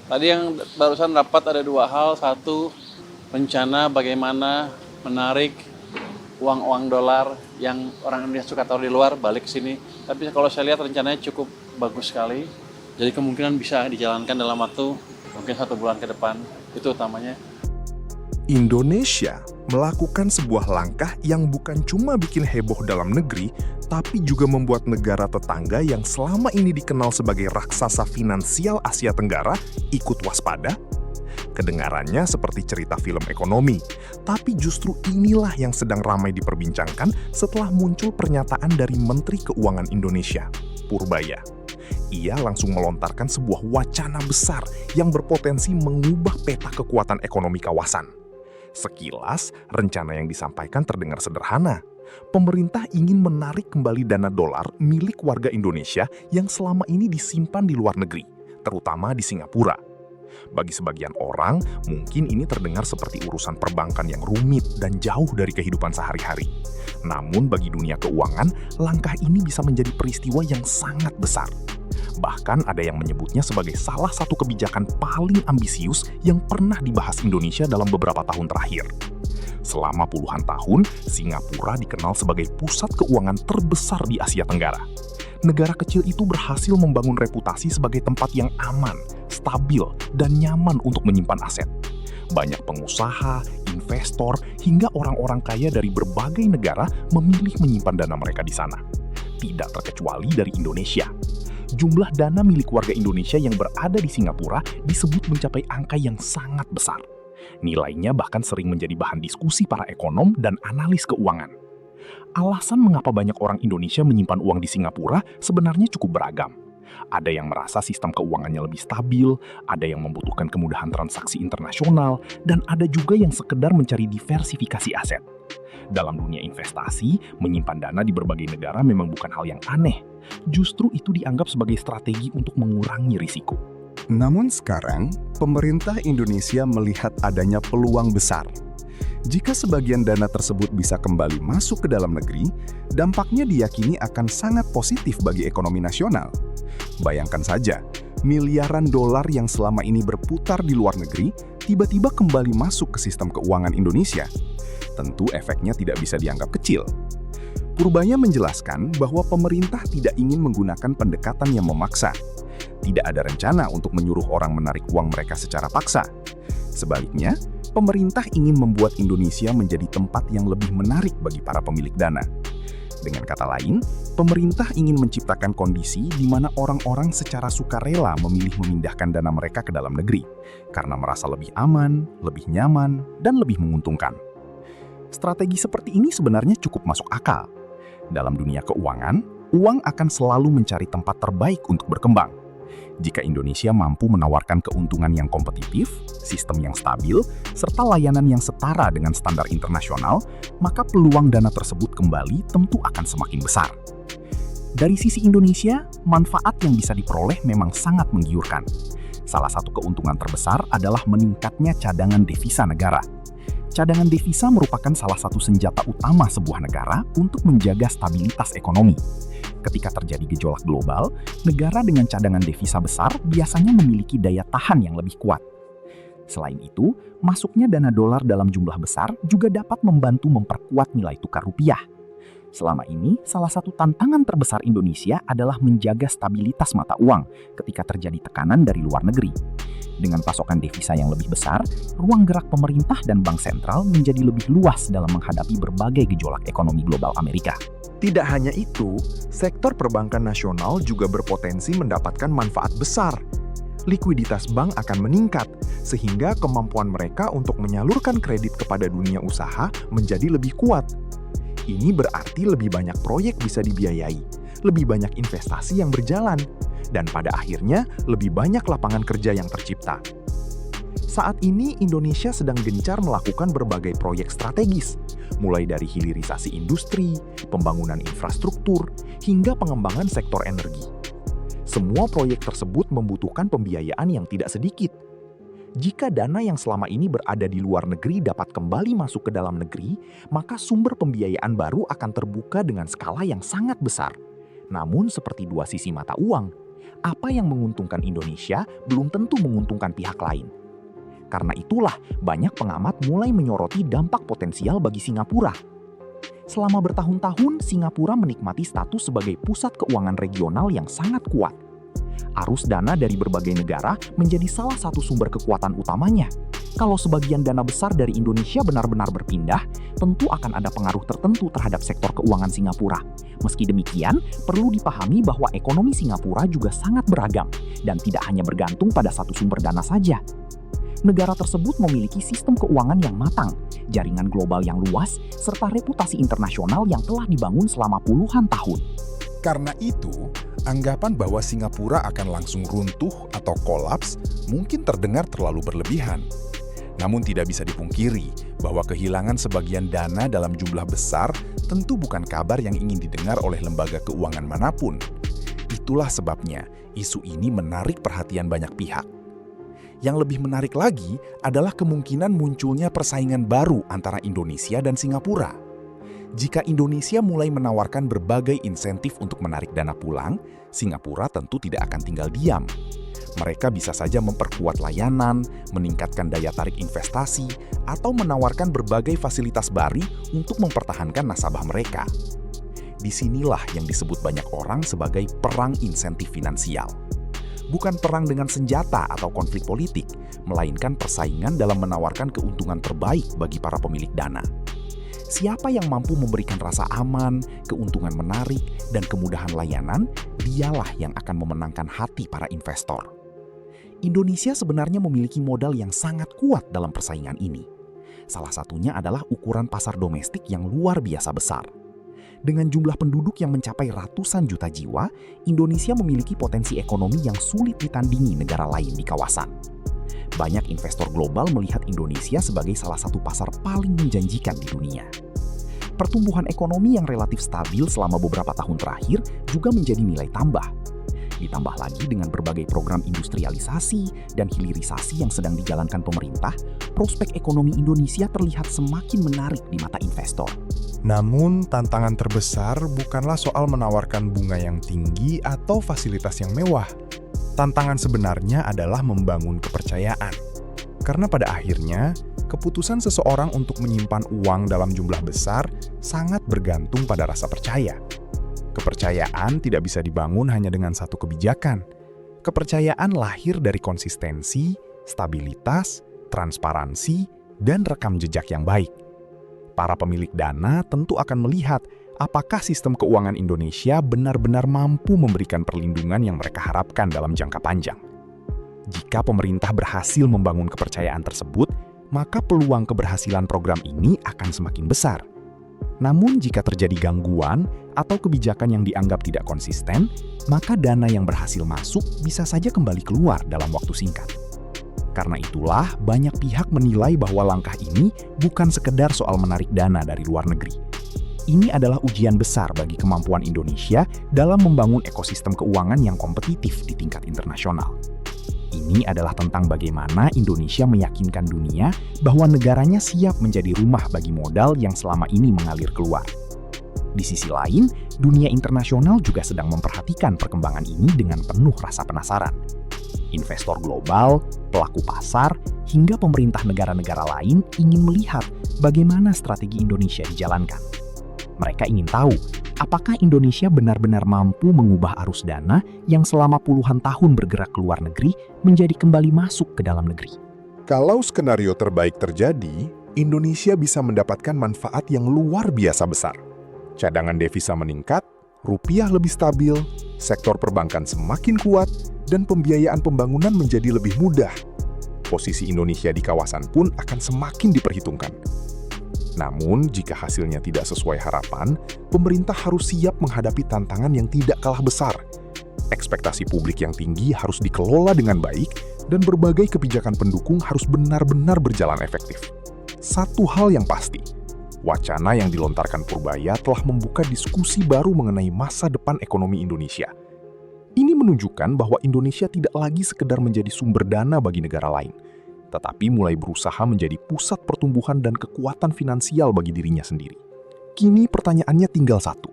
Tadi yang barusan rapat ada dua hal. Satu, rencana bagaimana menarik uang-uang dolar yang orang Indonesia suka taruh di luar balik ke sini. Tapi kalau saya lihat rencananya cukup bagus sekali. Jadi kemungkinan bisa dijalankan dalam waktu mungkin 1 bulan ke depan. Itu utamanya. Indonesia melakukan sebuah langkah yang bukan cuma bikin heboh dalam negeri, tapi juga membuat negara tetangga yang selama ini dikenal sebagai raksasa finansial Asia Tenggara ikut waspada. Kedengarannya seperti cerita film ekonomi, tapi justru inilah yang sedang ramai diperbincangkan setelah muncul pernyataan dari Menteri Keuangan Indonesia, Purbaya. Ia langsung melontarkan sebuah wacana besar yang berpotensi mengubah peta kekuatan ekonomi kawasan. Sekilas, rencana yang disampaikan terdengar sederhana. Pemerintah ingin menarik kembali dana dolar milik warga Indonesia yang selama ini disimpan di luar negeri, terutama di Singapura. Bagi sebagian orang, mungkin ini terdengar seperti urusan perbankan yang rumit dan jauh dari kehidupan sehari-hari. Namun bagi dunia keuangan, langkah ini bisa menjadi peristiwa yang sangat besar. Bahkan ada yang menyebutnya sebagai salah satu kebijakan paling ambisius yang pernah dibahas Indonesia dalam beberapa tahun terakhir. Selama puluhan tahun, Singapura dikenal sebagai pusat keuangan terbesar di Asia Tenggara. Negara kecil itu berhasil membangun reputasi sebagai tempat yang aman, stabil, dan nyaman untuk menyimpan aset. Banyak pengusaha, investor, hingga orang-orang kaya dari berbagai negara memilih menyimpan dana mereka di sana. Tidak terkecuali dari Indonesia. Jumlah dana milik warga Indonesia yang berada di Singapura disebut mencapai angka yang sangat besar. Nilainya bahkan sering menjadi bahan diskusi para ekonom dan analis keuangan. Alasan mengapa banyak orang Indonesia menyimpan uang di Singapura sebenarnya cukup beragam. Ada yang merasa sistem keuangannya lebih stabil, ada yang membutuhkan kemudahan transaksi internasional, dan ada juga yang sekedar mencari diversifikasi aset. Dalam dunia investasi, menyimpan dana di berbagai negara memang bukan hal yang aneh. Justru itu dianggap sebagai strategi untuk mengurangi risiko. Namun sekarang, pemerintah Indonesia melihat adanya peluang besar. Jika sebagian dana tersebut bisa kembali masuk ke dalam negeri, dampaknya diyakini akan sangat positif bagi ekonomi nasional. Bayangkan saja, miliaran dolar yang selama ini berputar di luar negeri tiba-tiba kembali masuk ke sistem keuangan Indonesia. Tentu efeknya tidak bisa dianggap kecil. Purbaya menjelaskan bahwa pemerintah tidak ingin menggunakan pendekatan yang memaksa. Tidak ada rencana untuk menyuruh orang menarik uang mereka secara paksa. Sebaliknya, pemerintah ingin membuat Indonesia menjadi tempat yang lebih menarik bagi para pemilik dana. Dengan kata lain, pemerintah ingin menciptakan kondisi di mana orang-orang secara sukarela memilih memindahkan dana mereka ke dalam negeri, karena merasa lebih aman, lebih nyaman, dan lebih menguntungkan. Strategi seperti ini sebenarnya cukup masuk akal. Dalam dunia keuangan, uang akan selalu mencari tempat terbaik untuk berkembang. Jika Indonesia mampu menawarkan keuntungan yang kompetitif, sistem yang stabil, serta layanan yang setara dengan standar internasional, maka peluang dana tersebut kembali tentu akan semakin besar. Dari sisi Indonesia, manfaat yang bisa diperoleh memang sangat menggiurkan. Salah satu keuntungan terbesar adalah meningkatnya cadangan devisa negara. Cadangan devisa merupakan salah satu senjata utama sebuah negara untuk menjaga stabilitas ekonomi. Ketika terjadi gejolak global, negara dengan cadangan devisa besar biasanya memiliki daya tahan yang lebih kuat. Selain itu, masuknya dana dolar dalam jumlah besar juga dapat membantu memperkuat nilai tukar rupiah. Selama ini, salah satu tantangan terbesar Indonesia adalah menjaga stabilitas mata uang ketika terjadi tekanan dari luar negeri. Dengan pasokan devisa yang lebih besar, ruang gerak pemerintah dan bank sentral menjadi lebih luas dalam menghadapi berbagai gejolak ekonomi global Amerika. Tidak hanya itu, sektor perbankan nasional juga berpotensi mendapatkan manfaat besar. Likuiditas bank akan meningkat, sehingga kemampuan mereka untuk menyalurkan kredit kepada dunia usaha menjadi lebih kuat. Ini berarti lebih banyak proyek bisa dibiayai, lebih banyak investasi yang berjalan, dan pada akhirnya lebih banyak lapangan kerja yang tercipta. Saat ini Indonesia sedang gencar melakukan berbagai proyek strategis, mulai dari hilirisasi industri, pembangunan infrastruktur, hingga pengembangan sektor energi. Semua proyek tersebut membutuhkan pembiayaan yang tidak sedikit. Jika dana yang selama ini berada di luar negeri dapat kembali masuk ke dalam negeri, maka sumber pembiayaan baru akan terbuka dengan skala yang sangat besar. Namun seperti dua sisi mata uang, Apa yang menguntungkan Indonesia belum tentu menguntungkan pihak lain. Karena itulah banyak pengamat mulai menyoroti dampak potensial bagi Singapura. Selama bertahun-tahun, Singapura menikmati status sebagai pusat keuangan regional yang sangat kuat. Arus dana dari berbagai negara menjadi salah satu sumber kekuatan utamanya. Kalau sebagian dana besar dari Indonesia benar-benar berpindah, tentu akan ada pengaruh tertentu terhadap sektor keuangan Singapura. Meski demikian, perlu dipahami bahwa ekonomi Singapura juga sangat beragam dan tidak hanya bergantung pada satu sumber dana saja. Negara tersebut memiliki sistem keuangan yang matang, jaringan global yang luas, serta reputasi internasional yang telah dibangun selama puluhan tahun. Karena itu, anggapan bahwa Singapura akan langsung runtuh atau kolaps mungkin terdengar terlalu berlebihan. Namun tidak bisa dipungkiri bahwa kehilangan sebagian dana dalam jumlah besar tentu bukan kabar yang ingin didengar oleh lembaga keuangan manapun. Itulah sebabnya isu ini menarik perhatian banyak pihak. Yang lebih menarik lagi adalah kemungkinan munculnya persaingan baru antara Indonesia dan Singapura. Jika Indonesia mulai menawarkan berbagai insentif untuk menarik dana pulang, Singapura tentu tidak akan tinggal diam. Mereka bisa saja memperkuat layanan, meningkatkan daya tarik investasi, atau menawarkan berbagai fasilitas baru untuk mempertahankan nasabah mereka. Disinilah yang disebut banyak orang sebagai perang insentif finansial. Bukan perang dengan senjata atau konflik politik, melainkan persaingan dalam menawarkan keuntungan terbaik bagi para pemilik dana. Siapa yang mampu memberikan rasa aman, keuntungan menarik, dan kemudahan layanan, dialah yang akan memenangkan hati para investor. Indonesia sebenarnya memiliki modal yang sangat kuat dalam persaingan ini. Salah satunya adalah ukuran pasar domestik yang luar biasa besar. Dengan jumlah penduduk yang mencapai ratusan juta jiwa, Indonesia memiliki potensi ekonomi yang sulit ditandingi negara lain di kawasan. Banyak investor global melihat Indonesia sebagai salah satu pasar paling menjanjikan di dunia. Pertumbuhan ekonomi yang relatif stabil selama beberapa tahun terakhir juga menjadi nilai tambah. Ditambah lagi dengan berbagai program industrialisasi dan hilirisasi yang sedang dijalankan pemerintah, prospek ekonomi Indonesia terlihat semakin menarik di mata investor. Namun, tantangan terbesar bukanlah soal menawarkan bunga yang tinggi atau fasilitas yang mewah. Tantangan sebenarnya adalah membangun kepercayaan. Karena pada akhirnya, keputusan seseorang untuk menyimpan uang dalam jumlah besar sangat bergantung pada rasa percaya. Kepercayaan tidak bisa dibangun hanya dengan satu kebijakan. Kepercayaan lahir dari konsistensi, stabilitas, transparansi, dan rekam jejak yang baik. Para pemilik dana tentu akan melihat apakah sistem keuangan Indonesia benar-benar mampu memberikan perlindungan yang mereka harapkan dalam jangka panjang. Jika pemerintah berhasil membangun kepercayaan tersebut, maka peluang keberhasilan program ini akan semakin besar. Namun jika terjadi gangguan atau kebijakan yang dianggap tidak konsisten, maka dana yang berhasil masuk bisa saja kembali keluar dalam waktu singkat. Karena itulah banyak pihak menilai bahwa langkah ini bukan sekedar soal menarik dana dari luar negeri. Ini adalah ujian besar bagi kemampuan Indonesia dalam membangun ekosistem keuangan yang kompetitif di tingkat internasional. Ini adalah tentang bagaimana Indonesia meyakinkan dunia bahwa negaranya siap menjadi rumah bagi modal yang selama ini mengalir keluar. Di sisi lain, dunia internasional juga sedang memperhatikan perkembangan ini dengan penuh rasa penasaran. Investor global, pelaku pasar, hingga pemerintah negara-negara lain ingin melihat bagaimana strategi Indonesia dijalankan. Mereka ingin tahu, apakah Indonesia benar-benar mampu mengubah arus dana yang selama puluhan tahun bergerak ke luar negeri menjadi kembali masuk ke dalam negeri. Kalau skenario terbaik terjadi, Indonesia bisa mendapatkan manfaat yang luar biasa besar. Cadangan devisa meningkat, rupiah lebih stabil, sektor perbankan semakin kuat, dan pembiayaan pembangunan menjadi lebih mudah. Posisi Indonesia di kawasan pun akan semakin diperhitungkan. Namun, jika hasilnya tidak sesuai harapan, pemerintah harus siap menghadapi tantangan yang tidak kalah besar. Ekspektasi publik yang tinggi harus dikelola dengan baik, dan berbagai kebijakan pendukung harus benar-benar berjalan efektif. Satu hal yang pasti, wacana yang dilontarkan Purbaya telah membuka diskusi baru mengenai masa depan ekonomi Indonesia. Ini menunjukkan bahwa Indonesia tidak lagi sekedar menjadi sumber dana bagi negara lain, tetapi mulai berusaha menjadi pusat pertumbuhan dan kekuatan finansial bagi dirinya sendiri. Kini pertanyaannya tinggal satu.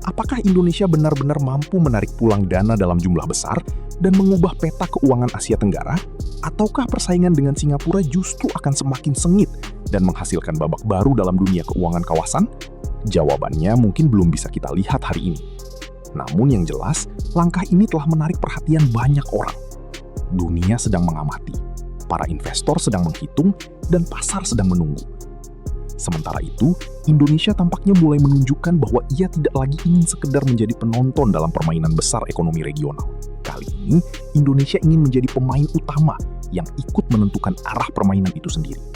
Apakah Indonesia benar-benar mampu menarik pulang dana dalam jumlah besar dan mengubah peta keuangan Asia Tenggara? Ataukah persaingan dengan Singapura justru akan semakin sengit dan menghasilkan babak baru dalam dunia keuangan kawasan? Jawabannya mungkin belum bisa kita lihat hari ini. Namun yang jelas, langkah ini telah menarik perhatian banyak orang. Dunia sedang mengamati, para investor sedang menghitung, dan pasar sedang menunggu. Sementara itu, Indonesia tampaknya mulai menunjukkan bahwa ia tidak lagi ingin sekedar menjadi penonton dalam permainan besar ekonomi regional. Kali ini, Indonesia ingin menjadi pemain utama yang ikut menentukan arah permainan itu sendiri.